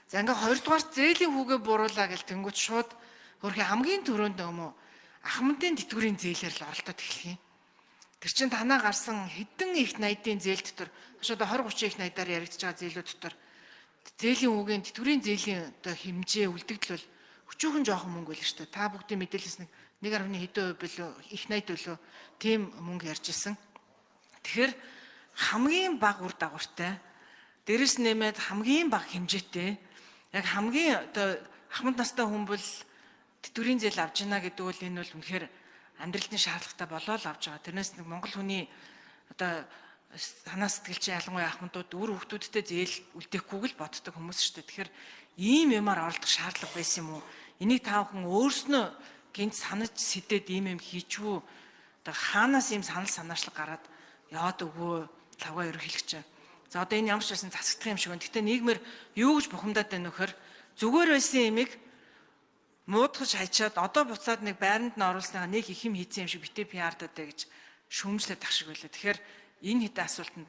За ингээ хоёрдугаар зээлийн хүүгээ буруулаа гэл тэнгууд шууд хөрхи хамгийн түрүүнд нөмөө ахмадын тэтгэврийн зээлээр л оролдоод эхлэх юм. Тэр чин танаа гарсан хэдэн их найдын зээл дотор шууд 20-30 их найдаар яригдж байгаа зээлүүд дотор зээлийн хүүгийн тэтгэврийн зээлийн одоо хэмжээ үлдэгдэл бол өчүүхэн жоохон мөнгө байл шүү дээ. Та бүгдийн мэдээлэлс 1.1 хэдэн хувь билүү их найд билүү тийм мөнгө ярьж исэн. Тэгэхээр хамгийн бага үр дагавартай дээрэс нэмээд хамгийн бага хэмжээтэй яг хамгийн одоо ахмад настай хүн бол тэтгэврийн зээл авч ийна гэдэг бол энэ бол үнэхээр амьдралын шаардлагатай болоод авч байгаа. Тэрнээс нэг Монгол хүний одоо санаа сэтгэлчин ялангуяа ахмадууд үр хүүхдүүдтэй зээл үлдээхгүйг л боддог хүмүүс шүү дээ. Тэгэхээр ийм юмар оролдох шаардлага байсан юм уу? Энийг та бүхэн өөрснөө гинт санаж сэдээд ийм юм хийчвүү. Одоо хаанаас ийм санал санаачлаг гараад яваад өгөө лавга ерөнхийлөгч. За одоо энэ ямар ч байсан засагдах юм шиг байна. Гэтэ нийгмээр юу гэж бухимдаад байна нөхөр зүгээр байсан юмыг муудахж хайчаад одоо буцаад нэг байранд нь оруулсныгаа нэг их юм хийсэн юм шиг битээ пиардаад гэж шүүмжлээд ах шиг байлаа. Тэгэхээр энэ хэдэн асуултанд